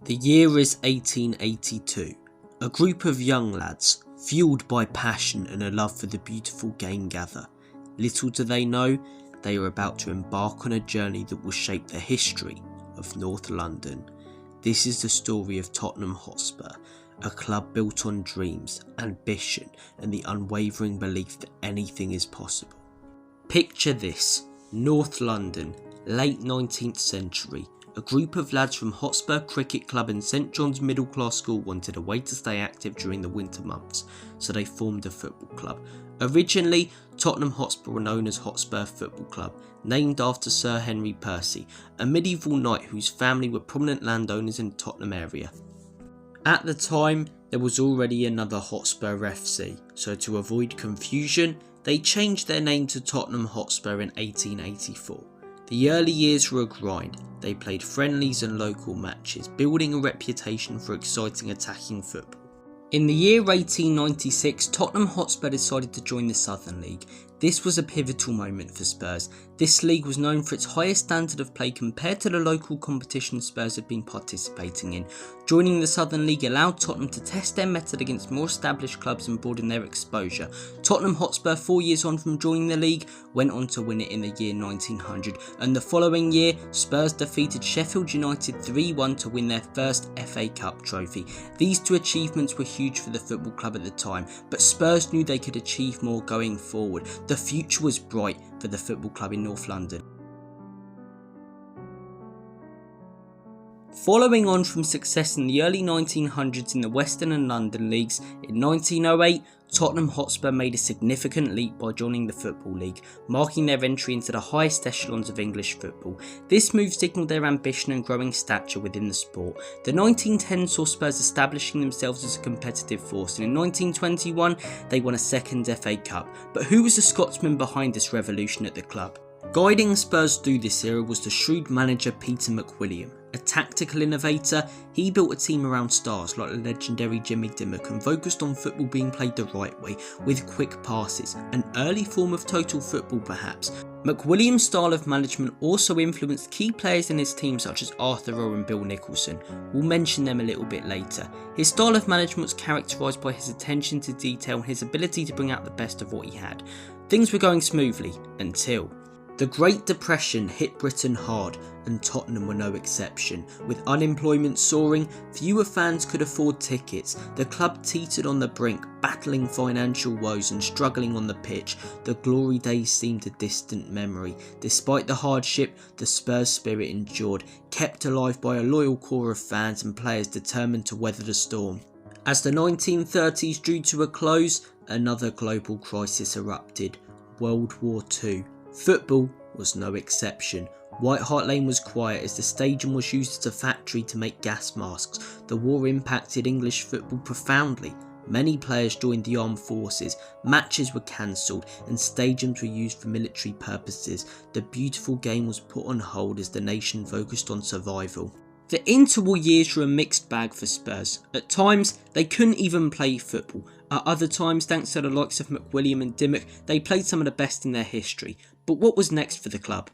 The year is 1882. A group of young lads, fueled by passion and a love for the beautiful game, gather. Little do they know, they are about to embark on a journey that will shape the history of North London. This is the story of Tottenham Hotspur, a club built on dreams, ambition and the unwavering belief that anything is possible. Picture this: North London, late 19th century. A group of lads from Hotspur Cricket Club and St John's Middle Class School wanted a way to stay active during the winter months, so they formed a football club. Originally, Tottenham Hotspur were known as Hotspur Football Club, named after Sir Henry Percy, a medieval knight whose family were prominent landowners in the Tottenham area. At the time, there was already another Hotspur FC, so to avoid confusion, they changed their name to Tottenham Hotspur in 1884. The early years were a grind. They played friendlies and local matches, building a reputation for exciting attacking football. In the year 1896, Tottenham Hotspur decided to join the Southern League. This was a pivotal moment for Spurs. This league was known for its highest standard of play compared to the local competition Spurs had been participating in. Joining the Southern League allowed Tottenham to test their method against more established clubs and broaden their exposure. Tottenham Hotspur, 4 years on from joining the league, went on to win it in the year 1900, and the following year, Spurs defeated Sheffield United 3-1 to win their first FA Cup trophy. These two achievements were huge for the football club at the time, but Spurs knew they could achieve more going forward. The future was bright for the football club in North London. Following on from success in the early 1900s in the Western and London leagues, in 1908, Tottenham Hotspur made a significant leap by joining the Football League, marking their entry into the highest echelons of English football. This move signalled their ambition and growing stature within the sport. The 1910s saw Spurs establishing themselves as a competitive force, and in 1921 they won a second FA Cup. But who was the Scotsman behind this revolution at the club? Guiding Spurs through this era was the shrewd manager Peter McWilliam. A tactical innovator, he built a team around stars like the legendary Jimmy Dimmock and focused on football being played the right way, with quick passes, an early form of total football perhaps. McWilliam's style of management also influenced key players in his team such as Arthur Rowe and Bill Nicholson. We'll mention them a little bit later. His style of management was characterised by his attention to detail and his ability to bring out the best of what he had. Things were going smoothly until the Great Depression hit Britain hard, and Tottenham were no exception. With unemployment soaring, fewer fans could afford tickets. The club teetered on the brink, battling financial woes and struggling on the pitch. The glory days seemed a distant memory. Despite the hardship, the Spurs spirit endured, kept alive by a loyal core of fans and players determined to weather the storm. As the 1930s drew to a close, another global crisis erupted: World War II. Football was no exception. White Hart Lane was quiet as the stadium was used as a factory to make gas masks. The war impacted English football profoundly. Many players joined the armed forces, matches were cancelled and stadiums were used for military purposes. The beautiful game was put on hold as the nation focused on survival. The interwar years were a mixed bag for Spurs. At times, they couldn't even play football. At other times, thanks to the likes of McWilliam and Dimmock, they played some of the best in their history. But what was next for the club?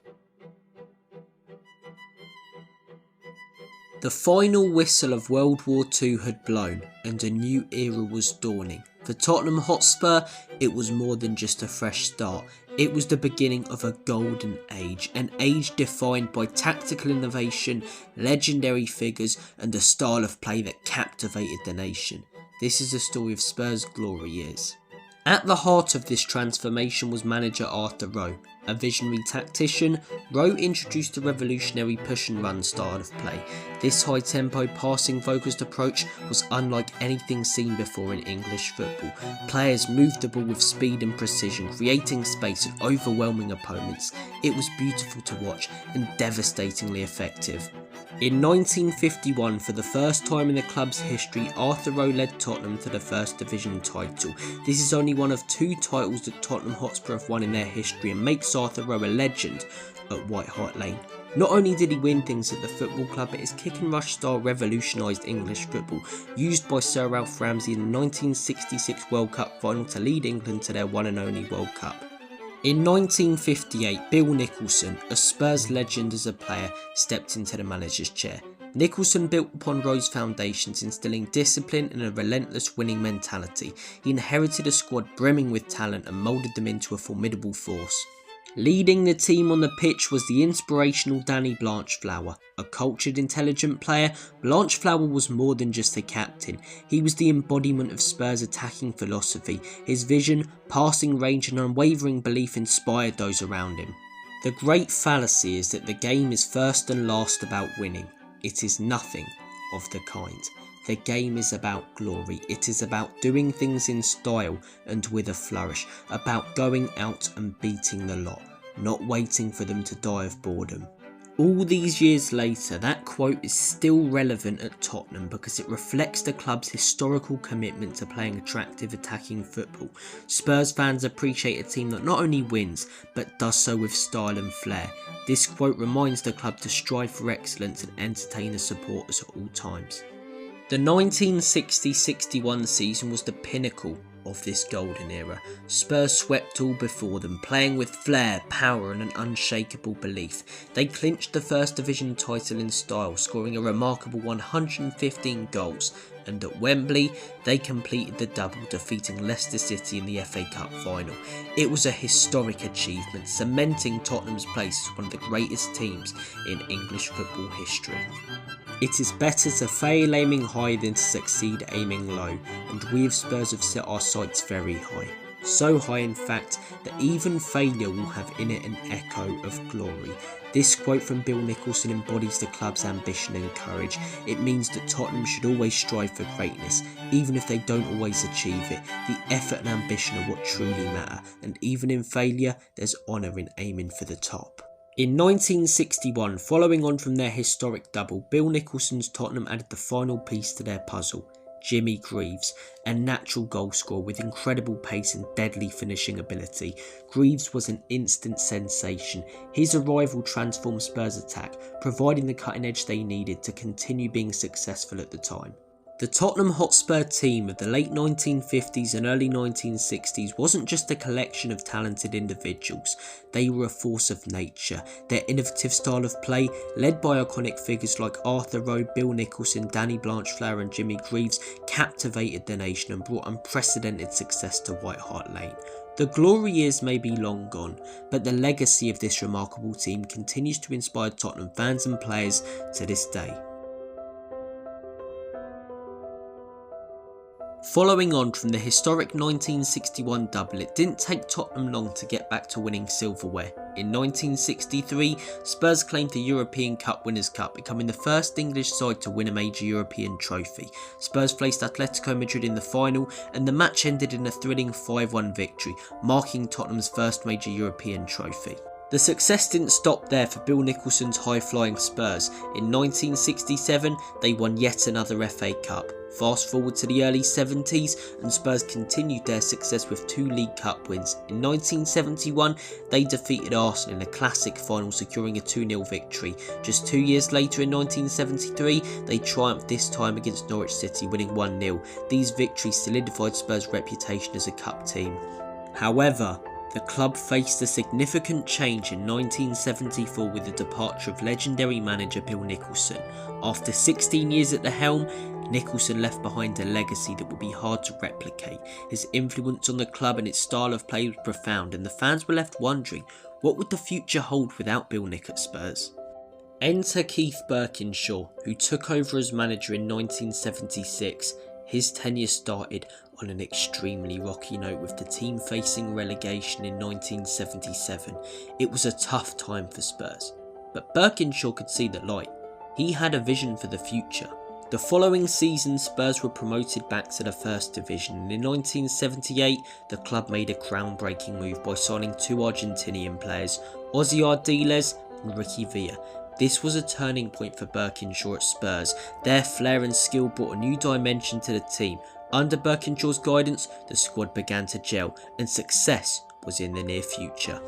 The final whistle of World War II had blown, and a new era was dawning. For Tottenham Hotspur, it was more than just a fresh start. It was the beginning of a golden age, an age defined by tactical innovation, legendary figures, and a style of play that captivated the nation. This is the story of Spurs' glory years. At the heart of this transformation was manager Arthur Rowe. A visionary tactician, Rowe introduced a revolutionary push and run style of play. This high-tempo, passing-focused approach was unlike anything seen before in English football. Players moved the ball with speed and precision, creating space and overwhelming opponents. It was beautiful to watch and devastatingly effective. In 1951, for the first time in the club's history, Arthur Rowe led Tottenham to the First Division title. This is only one of 2 titles that Tottenham Hotspur have won in their history and makes Arthur Rowe a legend at White Hart Lane. Not only did he win things at the football club, but his kick and rush style revolutionised English football, used by Sir Ralph Ramsey in the 1966 World Cup final to lead England to their one and only World Cup. In 1958, Bill Nicholson, a Spurs legend as a player, stepped into the manager's chair. Nicholson built upon Rowe's foundations, instilling discipline and a relentless winning mentality. He inherited a squad brimming with talent and moulded them into a formidable force. Leading the team on the pitch was the inspirational Danny Blanchflower. A cultured, intelligent player, Blanchflower was more than just a captain. He was the embodiment of Spurs' attacking philosophy. His vision, passing range and unwavering belief inspired those around him. The great fallacy is that the game is first and last about winning. It is nothing of the kind. The game is about glory. It is about doing things in style and with a flourish, about going out and beating the lot, not waiting for them to die of boredom. All these years later, that quote is still relevant at Tottenham because it reflects the club's historical commitment to playing attractive attacking football. Spurs fans appreciate a team that not only wins, but does so with style and flair. This quote reminds the club to strive for excellence and entertain the supporters at all times. The 1960-61 season was the pinnacle of this golden era. Spurs swept all before them, playing with flair, power and an unshakable belief. They clinched the First Division title in style, scoring a remarkable 115 goals, and at Wembley they completed the double, defeating Leicester City in the FA Cup final. It was a historic achievement, cementing Tottenham's place as one of the greatest teams in English football history. It is better to fail aiming high than to succeed aiming low, and we of Spurs have set our sights very high. So high in fact that even failure will have in it an echo of glory. This quote from Bill Nicholson embodies the club's ambition and courage. It means that Tottenham should always strive for greatness, even if they don't always achieve it. The effort and ambition are what truly matter, and even in failure, there's honour in aiming for the top. In 1961, following on from their historic double, Bill Nicholson's Tottenham added the final piece to their puzzle. Jimmy Greaves, a natural goalscorer with incredible pace and deadly finishing ability. Greaves was an instant sensation. His arrival transformed Spurs' attack, providing the cutting edge they needed to continue being successful at the time. The Tottenham Hotspur team of the late 1950s and early 1960s wasn't just a collection of talented individuals, they were a force of nature. Their innovative style of play, led by iconic figures like Arthur Rowe, Bill Nicholson, Danny Blanchflower and Jimmy Greaves, captivated the nation and brought unprecedented success to White Hart Lane. The glory years may be long gone, but the legacy of this remarkable team continues to inspire Tottenham fans and players to this day. Following on from the historic 1961 double, it didn't take Tottenham long to get back to winning silverware. In 1963, Spurs claimed the European Cup Winners' Cup, becoming the first English side to win a major European trophy. Spurs faced Atletico Madrid in the final, and the match ended in a thrilling 5-1 victory, marking Tottenham's first major European trophy. The success didn't stop there for Bill Nicholson's high-flying Spurs. In 1967, they won yet another FA Cup. Fast forward to the early 70s, and Spurs continued their success with 2 League Cup wins. In 1971, they defeated Arsenal in a classic final, securing a 2-0 victory. Just 2 years later, in 1973, they triumphed this time against Norwich City, winning 1-0. These victories solidified Spurs' reputation as a cup team. However, the club faced a significant change in 1974 with the departure of legendary manager Bill Nicholson. After 16 years at the helm, Nicholson left behind a legacy that would be hard to replicate. His influence on the club and its style of play was profound, and the fans were left wondering, what would the future hold without Bill Nick at Spurs? Enter Keith Birkinshaw, who took over as manager in 1976. His tenure started on an extremely rocky note, with the team facing relegation in 1977. It was a tough time for Spurs, but Birkinshaw could see the light. He had a vision for the future. The following season, Spurs were promoted back to the First Division, and in 1978 the club made a groundbreaking move by signing 2 Argentinian players, Ozzy Ardiles and Ricky Villa. This was a turning point for Birkinshaw at Spurs. Their flair and skill brought a new dimension to the team. Under Birkinshaw's guidance, the squad began to gel, and success was in the near future.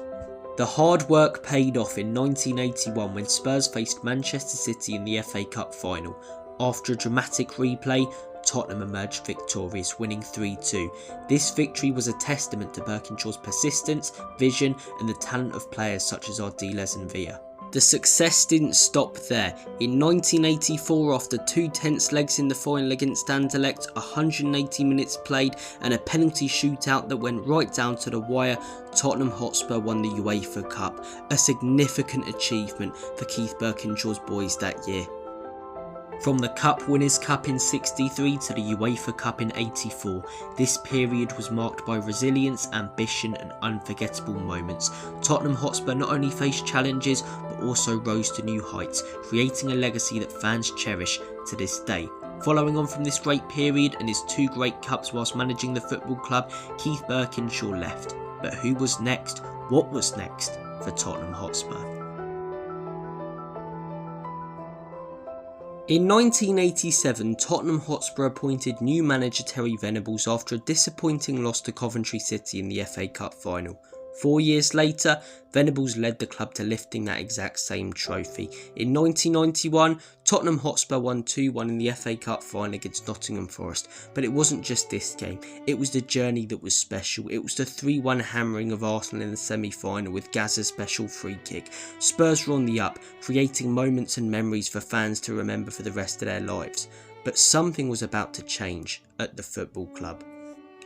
The hard work paid off in 1981 when Spurs faced Manchester City in the FA Cup final. After a dramatic replay, Tottenham emerged victorious, winning 3-2. This victory was a testament to Birkinshaw's persistence, vision and the talent of players such as Ardiles and Villa. The success didn't stop there. In 1984, after 2 tense legs in the final against Anderlecht, 180 minutes played and a penalty shootout that went right down to the wire, Tottenham Hotspur won the UEFA Cup, a significant achievement for Keith Birkinshaw's boys that year. From the Cup Winners' Cup in 63 to the UEFA Cup in 84, this period was marked by resilience, ambition and unforgettable moments. Tottenham Hotspur not only faced challenges but also rose to new heights, creating a legacy that fans cherish to this day. Following on from this great period and his 2 great cups whilst managing the football club, Keith Birkinshaw left. But who was next? What was next for Tottenham Hotspur? In 1987, Tottenham Hotspur appointed new manager Terry Venables after a disappointing loss to Coventry City in the FA Cup final. 4 years later, Venables led the club to lifting that exact same trophy. In 1991, Tottenham Hotspur won 2-1 in the FA Cup final against Nottingham Forest, but it wasn't just this game, it was the journey that was special. It was the 3-1 hammering of Arsenal in the semi-final with Gazza's special free kick. Spurs were on the up, creating moments and memories for fans to remember for the rest of their lives. But something was about to change at the football club.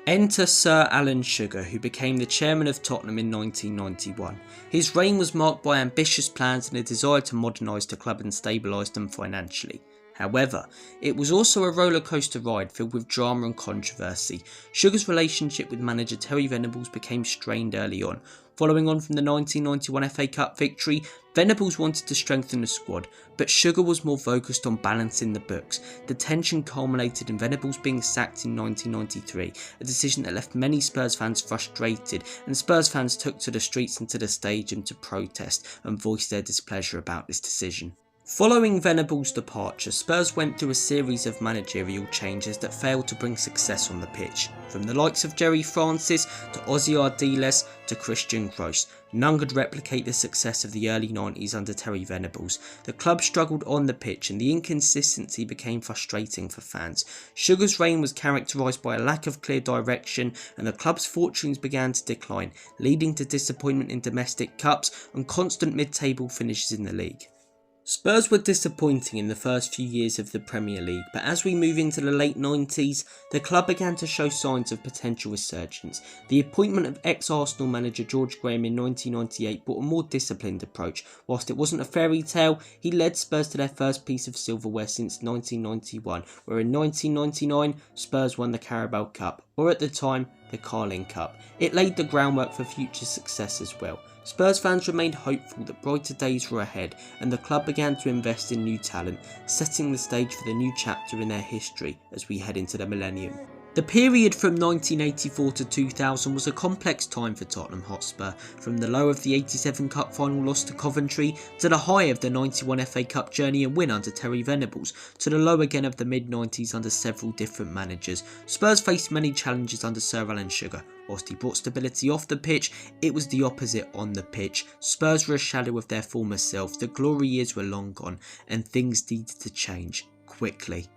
Enter Sir Alan Sugar, who became the chairman of Tottenham in 1991. His reign was marked by ambitious plans and a desire to modernise the club and stabilise them financially. However, it was also a rollercoaster ride filled with drama and controversy. Sugar's relationship with manager Terry Venables became strained early on. Following on from the 1991 FA Cup victory, Venables wanted to strengthen the squad, but Sugar was more focused on balancing the books. The tension culminated in Venables being sacked in 1993, a decision that left many Spurs fans frustrated, and Spurs fans took to the streets and to the stadium to protest and voice their displeasure about this decision. Following Venables' departure, Spurs went through a series of managerial changes that failed to bring success on the pitch. From the likes of Jerry Francis to Ozzy Ardiles to Christian Gross, none could replicate the success of the early 90s under Terry Venables. The club struggled on the pitch and the inconsistency became frustrating for fans. Sugar's reign was characterised by a lack of clear direction and the club's fortunes began to decline, leading to disappointment in domestic cups and constant mid-table finishes in the league. Spurs were disappointing in the first few years of the Premier League, but as we move into the late 90s, the club began to show signs of potential resurgence. The appointment of ex-Arsenal manager George Graham in 1998 brought a more disciplined approach. Whilst it wasn't a fairy tale, he led Spurs to their first piece of silverware since 1991, where in 1999, Spurs won the Carabao Cup, or at the time, the Carling Cup. It laid the groundwork for future success as well. Spurs fans remained hopeful that brighter days were ahead and the club began to invest in new talent, setting the stage for the new chapter in their history as we head into the Millennium. The period from 1984 to 2000 was a complex time for Tottenham Hotspur, from the low of the 87 Cup final loss to Coventry, to the high of the 91 FA Cup journey and win under Terry Venables, to the low again of the mid-90s under several different managers. Spurs faced many challenges under Sir Alan Sugar. Whilst he brought stability off the pitch, it was the opposite on the pitch. Spurs were a shadow of their former self, the glory years were long gone, and things needed to change quickly.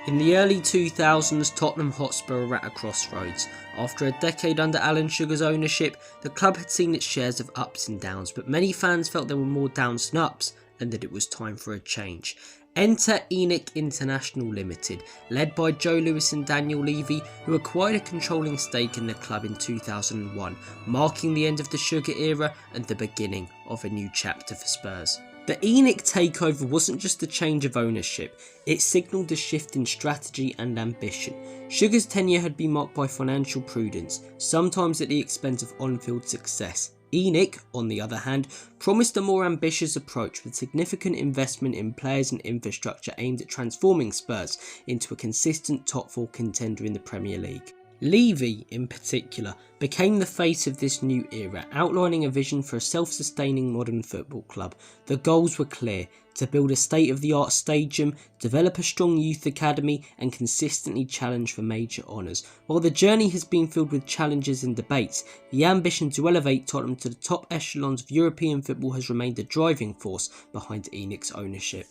In the early 2000s, Tottenham Hotspur were at a crossroads. After a decade under Alan Sugar's ownership, the club had seen its shares of ups and downs, but many fans felt there were more downs than ups, and that it was time for a change. Enter ENIC International Limited, led by Joe Lewis and Daniel Levy, who acquired a controlling stake in the club in 2001, marking the end of the Sugar era and the beginning of a new chapter for Spurs. The ENIC takeover wasn't just a change of ownership, it signalled a shift in strategy and ambition. Sugar's tenure had been marked by financial prudence, sometimes at the expense of on-field success. ENIC, on the other hand, promised a more ambitious approach with significant investment in players and infrastructure aimed at transforming Spurs into a consistent top 4 contender in the Premier League. Levy, in particular, became the face of this new era, outlining a vision for a self-sustaining modern football club. The goals were clear: to build a state-of-the-art stadium, develop a strong youth academy, and consistently challenge for major honours. While the journey has been filled with challenges and debates, the ambition to elevate Tottenham to the top echelons of European football has remained the driving force behind ENIC's ownership.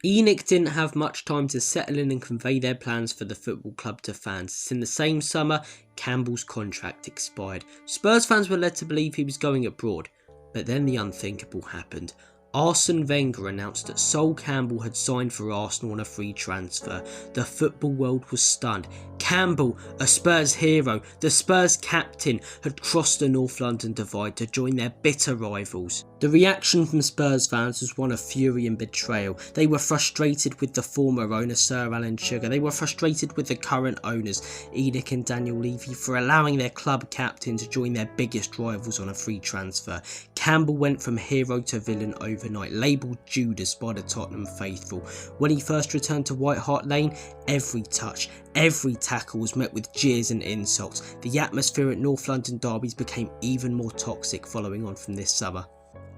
ENIC didn't have much time to settle in and convey their plans for the football club to fans, as in the same summer, Campbell's contract expired. Spurs fans were led to believe he was going abroad, but then the unthinkable happened. Arsene Wenger announced that Sol Campbell had signed for Arsenal on a free transfer. The football world was stunned. Campbell, a Spurs hero, the Spurs captain, had crossed the North London divide to join their bitter rivals. The reaction from Spurs fans was one of fury and betrayal. They were frustrated with the former owner Sir Alan Sugar. They were frustrated with the current owners, ENIC and Daniel Levy, for allowing their club captain to join their biggest rivals on a free transfer. Campbell went from hero to villain overnight, labelled Judas by the Tottenham faithful. When he first returned to White Hart Lane, every touch, every tackle was met with jeers and insults. The atmosphere at North London derbies became even more toxic following on from this summer.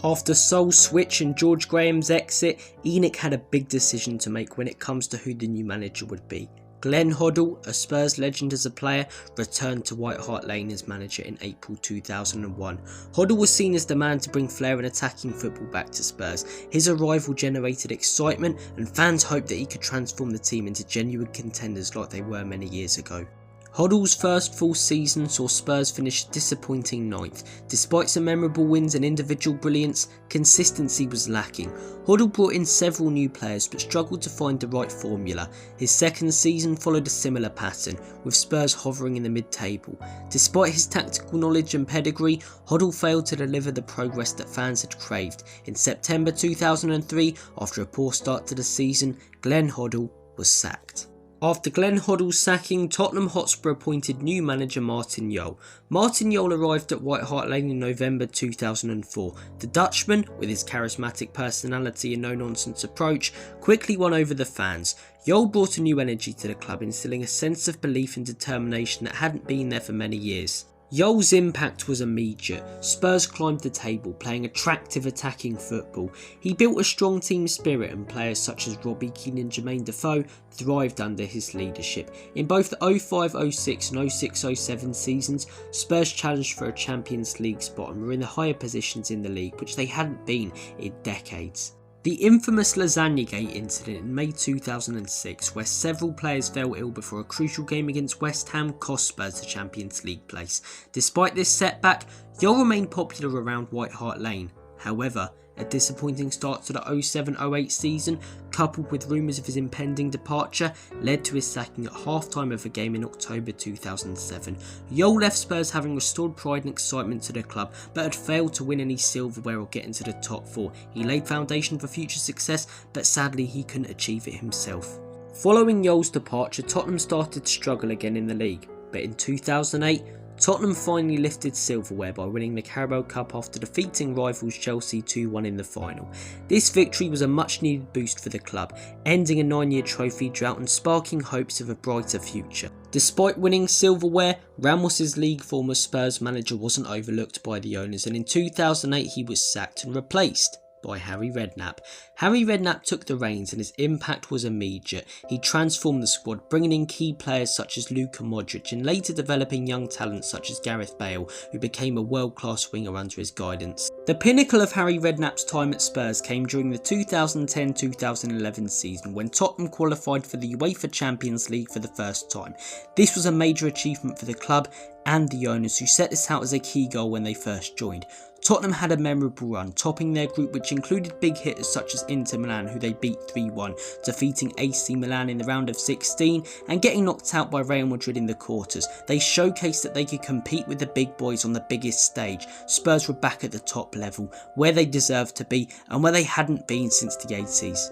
After Sol's switch and George Graham's exit, ENIC had a big decision to make when it comes to who the new manager would be. Glenn Hoddle, a Spurs legend as a player, returned to White Hart Lane as manager in April 2001. Hoddle was seen as the man to bring flair and attacking football back to Spurs. His arrival generated excitement, and fans hoped that he could transform the team into genuine contenders like they were many years ago. Hoddle's first full season saw Spurs finish disappointing 9th. Despite some memorable wins and individual brilliance, consistency was lacking. Hoddle brought in several new players but struggled to find the right formula. His second season followed a similar pattern, with Spurs hovering in the mid-table. Despite his tactical knowledge and pedigree, Hoddle failed to deliver the progress that fans had craved. In September 2003, after a poor start to the season, Glenn Hoddle was sacked. After Glenn Hoddle's sacking, Tottenham Hotspur appointed new manager Martin Jol. Martin Jol arrived at White Hart Lane in November 2004. The Dutchman, with his charismatic personality and no-nonsense approach, quickly won over the fans. Jol brought a new energy to the club, instilling a sense of belief and determination that hadn't been there for many years. Jol's impact was immediate. Spurs climbed the table, playing attractive attacking football. He built a strong team spirit, and players such as Robbie Keane and Jermaine Defoe thrived under his leadership. In both the 05-06 and 06-07 seasons, Spurs challenged for a Champions League spot and were in the higher positions in the league, which they hadn't been in decades. The infamous Lasagna Gate incident in May 2006, where several players fell ill before a crucial game against West Ham, cost Spurs the Champions League place. Despite this setback, Jol remained popular around White Hart Lane. However, a disappointing start to the 07-08 season, coupled with rumours of his impending departure, led to his sacking at half-time of a game in October 2007. Jol left Spurs having restored pride and excitement to the club, but had failed to win any silverware or get into the top 4. He laid foundation for future success, but sadly he couldn't achieve it himself. Following Jol's departure, Tottenham started to struggle again in the league, but in 2008, Tottenham finally lifted silverware by winning the Carabao Cup after defeating rivals Chelsea 2-1 in the final. This victory was a much needed boost for the club, ending a 9-year trophy drought and sparking hopes of a brighter future. Despite winning silverware, Ramos's league form as Spurs manager wasn't overlooked by the owners, and in 2008 he was sacked and replaced by Harry Redknapp. Harry Redknapp took the reins and his impact was immediate. He transformed the squad, bringing in key players such as Luka Modric and later developing young talents such as Gareth Bale, who became a world-class winger under his guidance. The pinnacle of Harry Redknapp's time at Spurs came during the 2010-2011 season, when Tottenham qualified for the UEFA Champions League for the first time. This was a major achievement for the club and the owners, who set this out as a key goal when they first joined. Tottenham had a memorable run, topping their group, which included big hitters such as Inter Milan, who they beat 3-1, defeating AC Milan in the round of 16 and getting knocked out by Real Madrid in the quarters. They showcased that they could compete with the big boys on the biggest stage. Spurs were back at the top level, where they deserved to be and where they hadn't been since the 80s.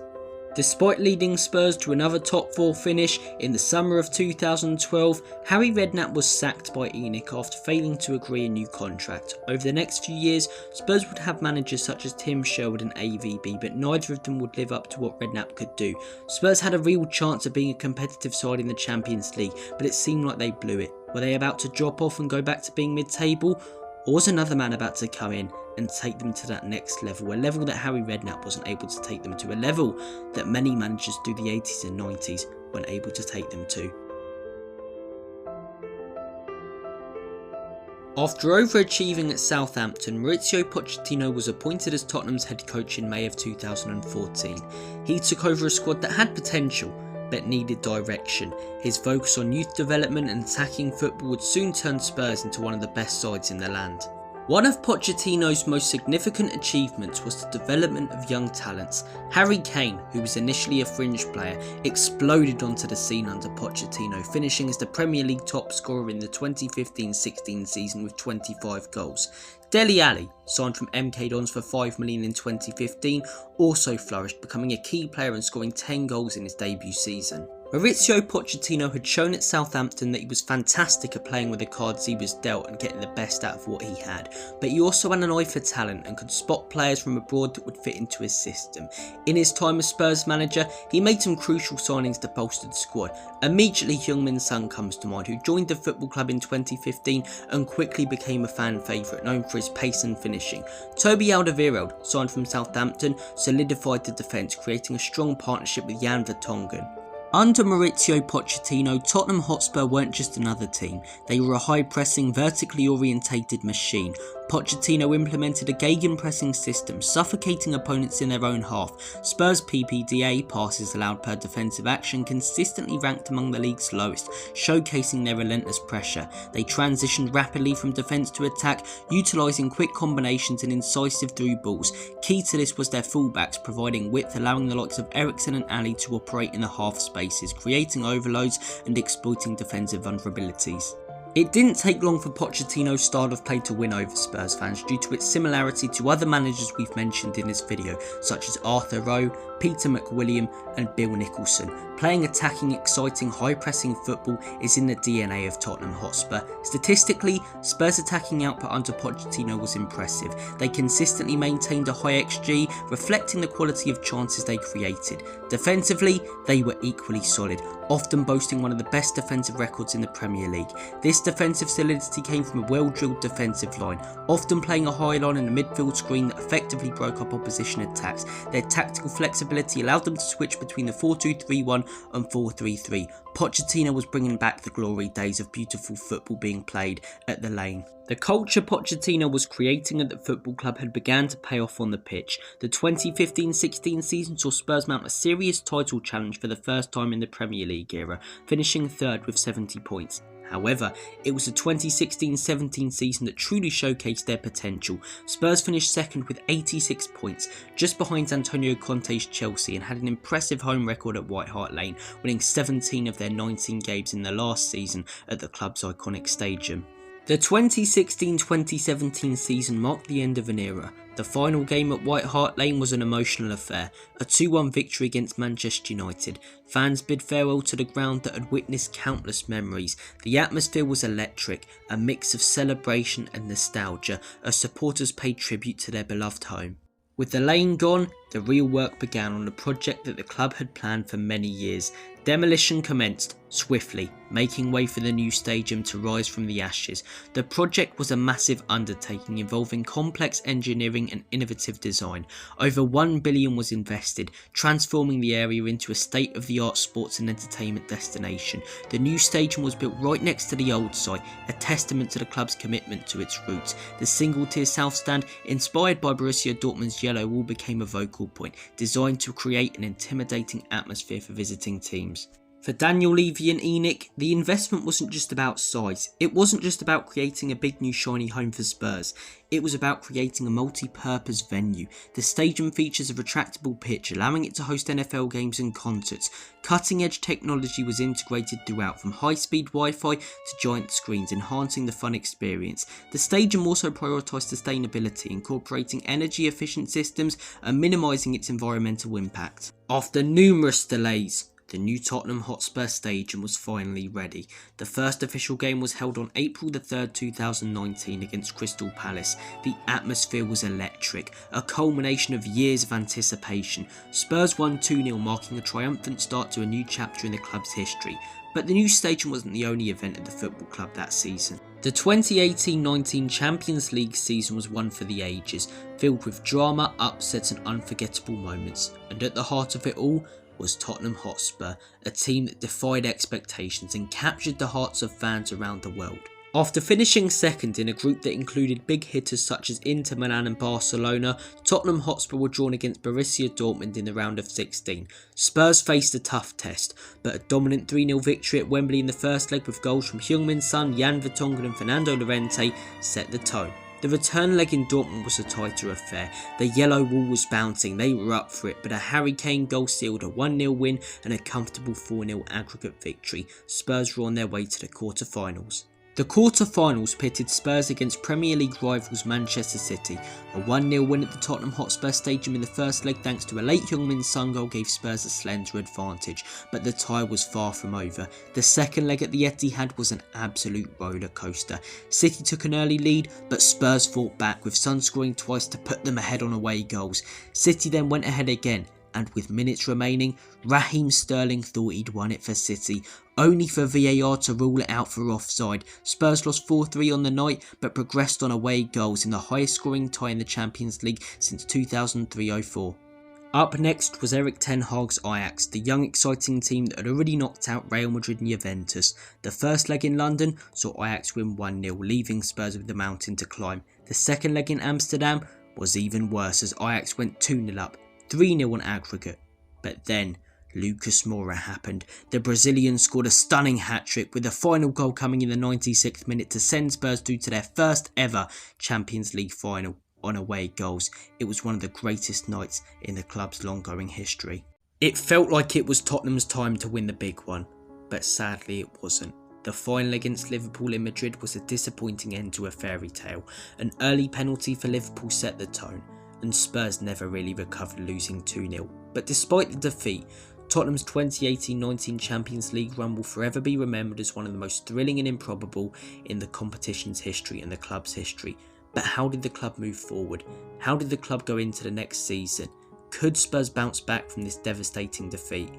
Despite leading Spurs to another top 4 finish in the summer of 2012, Harry Redknapp was sacked by ENIC after failing to agree a new contract. Over the next few years, Spurs would have managers such as Tim Sherwood and AVB, but neither of them would live up to what Redknapp could do. Spurs had a real chance of being a competitive side in the Champions League, but it seemed like they blew it. Were they about to drop off and go back to being mid-table? Or was another man about to come in and take them to that next level, a level that Harry Redknapp wasn't able to take them to, a level that many managers through the 80s and 90s weren't able to take them to? After overachieving at Southampton, Maurizio Pochettino was appointed as Tottenham's head coach in May of 2014. He took over a squad that had potential, but needed direction. His focus on youth development and attacking football would soon turn Spurs into one of the best sides in the land. One of Pochettino's most significant achievements was the development of young talents. Harry Kane, who was initially a fringe player, exploded onto the scene under Pochettino, finishing as the Premier League top scorer in the 2015-16 season with 25 goals. Dele Alli, signed from MK Dons for $5 million in 2015, also flourished, becoming a key player and scoring 10 goals in his debut season. Maurizio Pochettino had shown at Southampton that he was fantastic at playing with the cards he was dealt and getting the best out of what he had, but he also had an eye for talent and could spot players from abroad that would fit into his system. In his time as Spurs manager, he made some crucial signings to bolster the squad. Immediately, Heung-min Son comes to mind, who joined the football club in 2015 and quickly became a fan favourite, known for his pace and finishing. Toby Alderweireld, signed from Southampton, solidified the defence, creating a strong partnership with Jan Vertonghen. Under Maurizio Pochettino, Tottenham Hotspur weren't just another team, they were a high-pressing, vertically orientated machine. Pochettino implemented a gegenpressing system, suffocating opponents in their own half. Spurs' PPDA, passes allowed per defensive action, consistently ranked among the league's lowest, showcasing their relentless pressure. They transitioned rapidly from defence to attack, utilising quick combinations and incisive through balls. Key to this was their fullbacks, providing width, allowing the likes of Eriksen and Ali to operate in the half spaces, creating overloads and exploiting defensive vulnerabilities. It didn't take long for Pochettino's style of play to win over Spurs fans due to its similarity to other managers we've mentioned in this video, such as Arthur Rowe, Peter McWilliam and Bill Nicholson. Playing attacking, exciting, high-pressing football is in the DNA of Tottenham Hotspur. Statistically, Spurs' attacking output under Pochettino was impressive. They consistently maintained a high XG, reflecting the quality of chances they created. Defensively, they were equally solid, often boasting one of the best defensive records in the Premier League. This defensive solidity came from a well-drilled defensive line, often playing a high line and a midfield screen that effectively broke up opposition attacks. Their tactical flexibility allowed them to switch between the 4-2-3-1 and 4-3-3. Pochettino was bringing back the glory days of beautiful football being played at the Lane. The culture Pochettino was creating at the football club had begun to pay off on the pitch. The 2015-16 season saw Spurs mount a serious title challenge for the first time in the Premier League era, finishing third with 70 points. However, it was the 2016-17 season that truly showcased their potential. Spurs finished second with 86 points, just behind Antonio Conte's Chelsea, and had an impressive home record at White Hart Lane, winning 17 of their 19 games in the last season at the club's iconic stadium. The 2016-2017 season marked the end of an era. The final game at White Hart Lane was an emotional affair, a 2-1 victory against Manchester United. Fans bid farewell to the ground that had witnessed countless memories. The atmosphere was electric, a mix of celebration and nostalgia, as supporters paid tribute to their beloved home. With the lane gone, the real work began on a project that the club had planned for many years. Demolition commenced swiftly, making way for the new stadium to rise from the ashes. The project was a massive undertaking involving complex engineering and innovative design. Over $1 billion was invested, transforming the area into a state-of-the-art sports and entertainment destination. The new stadium was built right next to the old site, a testament to the club's commitment to its roots. The single-tier south stand, inspired by Borussia Dortmund's yellow wall, became a focal point, designed to create an intimidating atmosphere for visiting teams. For Daniel Levy and ENIC, the investment wasn't just about size. It wasn't just about creating a big new shiny home for Spurs. It was about creating a multi-purpose venue. The stadium features a retractable pitch, allowing it to host NFL games and concerts. Cutting-edge technology was integrated throughout, from high-speed Wi-Fi to giant screens, enhancing the fun experience. The stadium also prioritised sustainability, incorporating energy-efficient systems and minimising its environmental impact. After numerous delays, the new Tottenham Hotspur Stadium was finally ready. The first official game was held on April 3rd, 2019 against Crystal Palace. The atmosphere was electric, a culmination of years of anticipation. Spurs won 2-0, marking a triumphant start to a new chapter in the club's history. But the new stadium wasn't the only event at the football club that season. The 2018-19 Champions League season was one for the ages, filled with drama, upsets and unforgettable moments. And at the heart of it all was Tottenham Hotspur, a team that defied expectations and captured the hearts of fans around the world. After finishing second in a group that included big hitters such as Inter Milan and Barcelona, Tottenham Hotspur were drawn against Borussia Dortmund in the round of 16. Spurs faced a tough test, but a dominant 3-0 victory at Wembley in the first leg with goals from Heung-min Son, Jan Vertonghen and Fernando Llorente set the tone. The return leg in Dortmund was a tighter affair. The yellow wall was bouncing, they were up for it, but a Harry Kane goal sealed a 1-0 win and a comfortable 4-0 aggregate victory. Spurs were on their way to the quarter-finals. The quarter-finals pitted Spurs against Premier League rivals Manchester City. A 1-0 win at the Tottenham Hotspur Stadium in the first leg thanks to a late Heung-min Son goal gave Spurs a slender advantage, but the tie was far from over. The second leg at the Etihad was an absolute roller coaster. City took an early lead, but Spurs fought back with Son scoring twice to put them ahead on away goals. City then went ahead again, and with minutes remaining, Raheem Sterling thought he'd won it for City, only for VAR to rule it out for offside. Spurs lost 4-3 on the night, but progressed on away goals in the highest scoring tie in the Champions League since 2003-04. Up next was Erik ten Hag's Ajax, the young exciting team that had already knocked out Real Madrid and Juventus. The first leg in London saw Ajax win 1-0, leaving Spurs with the mountain to climb. The second leg in Amsterdam was even worse as Ajax went 2-0 up, 3-0 on aggregate. But then Lucas Moura happened. The Brazilian scored a stunning hat-trick, with the final goal coming in the 96th minute to send Spurs through to their first ever Champions League final on away goals. It was one of the greatest nights in the club's long-going history. It felt like it was Tottenham's time to win the big one, but sadly it wasn't. The final against Liverpool in Madrid was a disappointing end to a fairy tale. An early penalty for Liverpool set the tone, and Spurs never really recovered, losing 2-0. But despite the defeat, Tottenham's 2018-19 Champions League run will forever be remembered as one of the most thrilling and improbable in the competition's history and the club's history. But how did the club move forward? How did the club go into the next season? Could Spurs bounce back from this devastating defeat?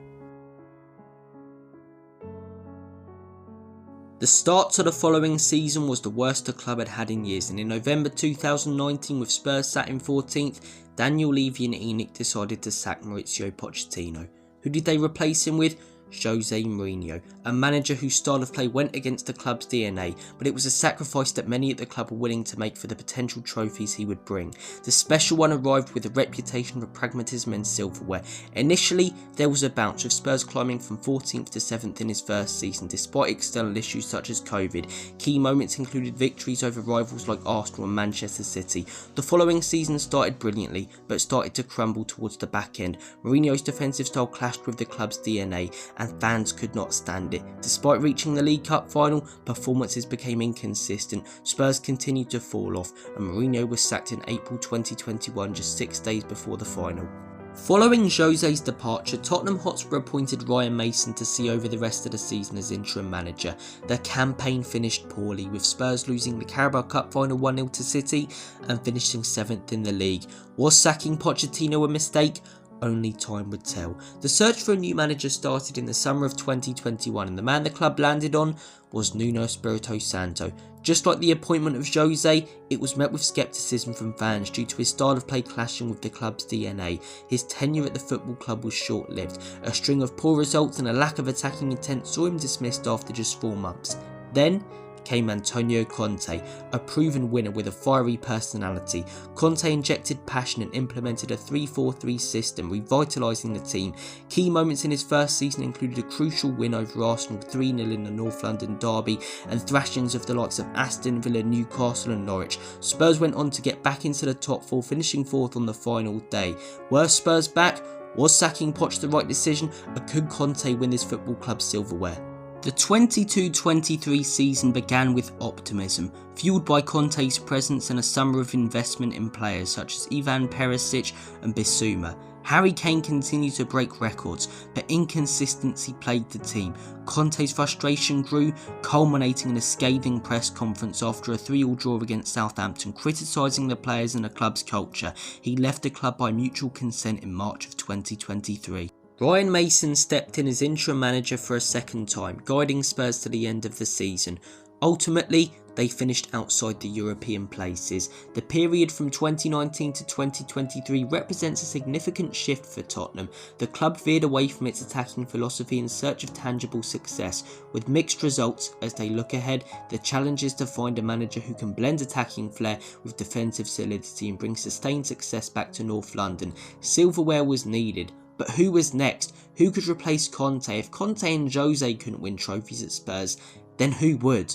The start to the following season was the worst the club had had in years, and in November 2019, with Spurs sat in 14th, Daniel Levy and ENIC decided to sack Mauricio Pochettino. Who did they replace him with? Jose Mourinho, a manager whose style of play went against the club's DNA, but it was a sacrifice that many at the club were willing to make for the potential trophies he would bring. The special one arrived with a reputation for pragmatism and silverware. Initially, there was a bounce, with Spurs climbing from 14th to 7th in his first season, despite external issues such as COVID. Key moments included victories over rivals like Arsenal and Manchester City. The following season started brilliantly, but started to crumble towards the back end. Mourinho's defensive style clashed with the club's DNA, and fans could not stand it. Despite reaching the League Cup final, performances became inconsistent, Spurs continued to fall off, and Mourinho was sacked in April 2021, just 6 days before the final. Following Jose's departure, Tottenham Hotspur appointed Ryan Mason to see over the rest of the season as interim manager. The campaign finished poorly, with Spurs losing the Carabao Cup final 1-0 to City and finishing 7th in the league. Was sacking Pochettino a mistake? Only time would tell. The search for a new manager started in the summer of 2021, and the man the club landed on was Nuno Espirito Santo. Just like the appointment of Jose, it was met with scepticism from fans due to his style of play clashing with the club's DNA. His tenure at the football club was short-lived. A string of poor results and a lack of attacking intent saw him dismissed after just 4 months. Then came Antonio Conte, a proven winner with a fiery personality. Conte injected passion and implemented a 3-4-3 system, revitalising the team. Key moments in his first season included a crucial win over Arsenal 3-0 in the North London derby, and thrashings of the likes of Aston Villa, Newcastle and Norwich. Spurs went on to get back into the top 4, finishing 4th on the final day. Were Spurs back? Was sacking Poch the right decision? Or could Conte win this football club's silverware? The 22-23 season began with optimism, fueled by Conte's presence and a summer of investment in players such as Ivan Perisic and Bissouma. Harry Kane continued to break records, but inconsistency plagued the team. Conte's frustration grew, culminating in a scathing press conference after a 3-3 draw against Southampton, criticising the players and the club's culture. He left the club by mutual consent in March of 2023. Ryan Mason stepped in as interim manager for a second time, guiding Spurs to the end of the season. Ultimately, they finished outside the European places. The period from 2019 to 2023 represents a significant shift for Tottenham. The club veered away from its attacking philosophy in search of tangible success, with mixed results. As they look ahead, the challenge is to find a manager who can blend attacking flair with defensive solidity and bring sustained success back to North London. Silverware was needed, but who was next? Who could replace Conte? If Conte and Jose couldn't win trophies at Spurs, then who would?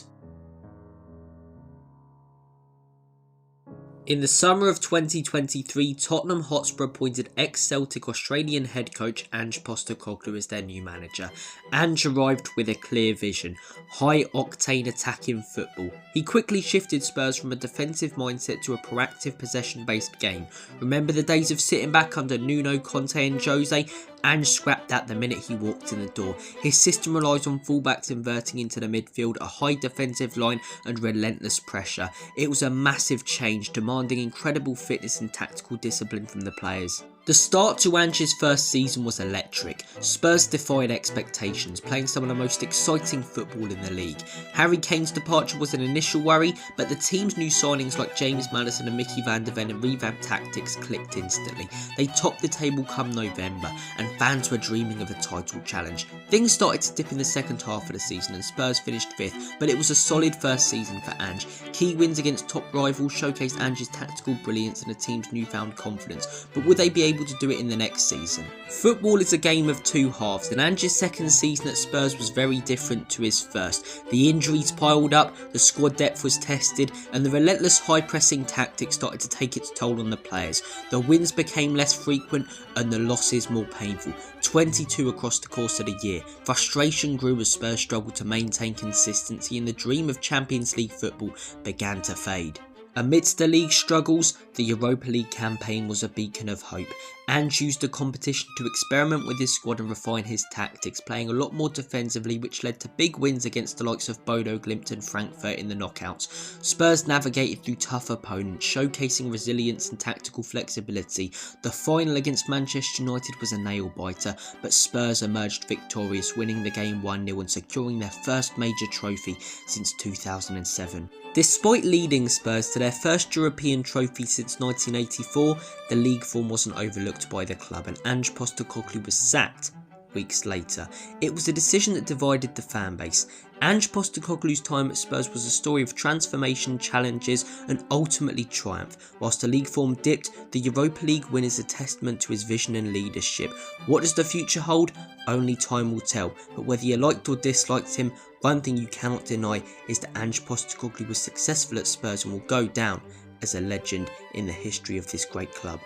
In the summer of 2023, Tottenham Hotspur appointed ex-Celtic Australian head coach Ange Postecoglou as their new manager. Ange arrived with a clear vision: high-octane attacking football. He quickly shifted Spurs from a defensive mindset to a proactive possession-based game. Remember the days of sitting back under Nuno, Conte and Jose? Ange scrapped that the minute he walked in the door. His system relies on fullbacks inverting into the midfield, a high defensive line and relentless pressure. It was a massive change, demanding incredible fitness and tactical discipline from the players. The start to Ange's first season was electric. Spurs defied expectations, playing some of the most exciting football in the league. Harry Kane's departure was an initial worry, but the team's new signings like James Maddison and Mickey van der Ven and revamped tactics clicked instantly. They topped the table come November, and fans were dreaming of a title challenge. Things started to dip in the second half of the season and Spurs finished 5th, but it was a solid first season for Ange. Key wins against top rivals showcased Ange's tactical brilliance and the team's newfound confidence, but would they be able to do it in the next season? Football is a game of two halves, and Ange's second season at Spurs was very different to his first. The injuries piled up, the squad depth was tested, and the relentless high-pressing tactics started to take its toll on the players. The wins became less frequent and the losses more painful. 22 across the course of the year. Frustration grew as Spurs struggled to maintain consistency, and the dream of Champions League football began to fade. Amidst the league struggles, the Europa League campaign was a beacon of hope. Ange used the competition to experiment with his squad and refine his tactics, playing a lot more defensively, which led to big wins against the likes of Bodo Glimt and Frankfurt in the knockouts. Spurs navigated through tough opponents, showcasing resilience and tactical flexibility. The final against Manchester United was a nail-biter, but Spurs emerged victorious, winning the game 1-0 and securing their first major trophy since 2007. Despite leading Spurs to their first European trophy since 1984, the league form wasn't overlooked by the club, and Ange Postecoglou was sacked weeks later. It was a decision that divided the fanbase. Ange Postecoglou's time at Spurs was a story of transformation, challenges and ultimately triumph. Whilst the league form dipped, the Europa League win is a testament to his vision and leadership. What does the future hold? Only time will tell, but whether you liked or disliked him, one thing you cannot deny is that Ange Postecoglou was successful at Spurs and will go down as a legend in the history of this great club.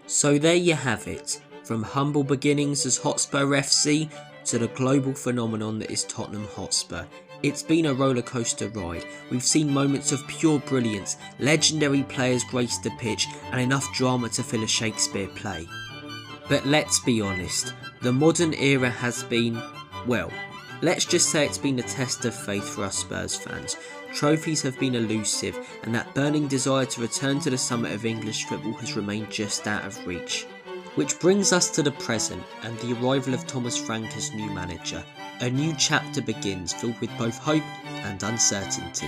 So there you have it, from humble beginnings as Hotspur FC to the global phenomenon that is Tottenham Hotspur. It's been a rollercoaster ride. We've seen moments of pure brilliance, legendary players grace the pitch and enough drama to fill a Shakespeare play. But let's be honest, the modern era has been, well, let's just say it's been a test of faith for us Spurs fans. Trophies have been elusive, and that burning desire to return to the summit of English football has remained just out of reach. Which brings us to the present and the arrival of Thomas Frank as new manager. A new chapter begins, filled with both hope and uncertainty.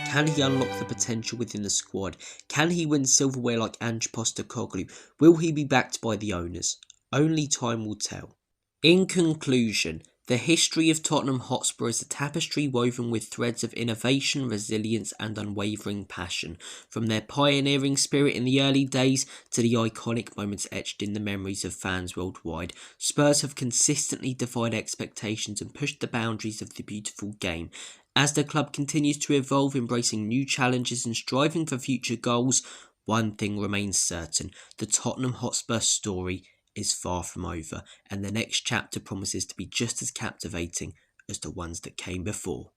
Can he unlock the potential within the squad? Can he win silverware like Ange Postecoglou? Will he be backed by the owners? Only time will tell. In conclusion, the history of Tottenham Hotspur is a tapestry woven with threads of innovation, resilience and unwavering passion. From their pioneering spirit in the early days to the iconic moments etched in the memories of fans worldwide, Spurs have consistently defied expectations and pushed the boundaries of the beautiful game. As the club continues to evolve, embracing new challenges and striving for future goals, one thing remains certain: the Tottenham Hotspur story is far from over, and the next chapter promises to be just as captivating as the ones that came before.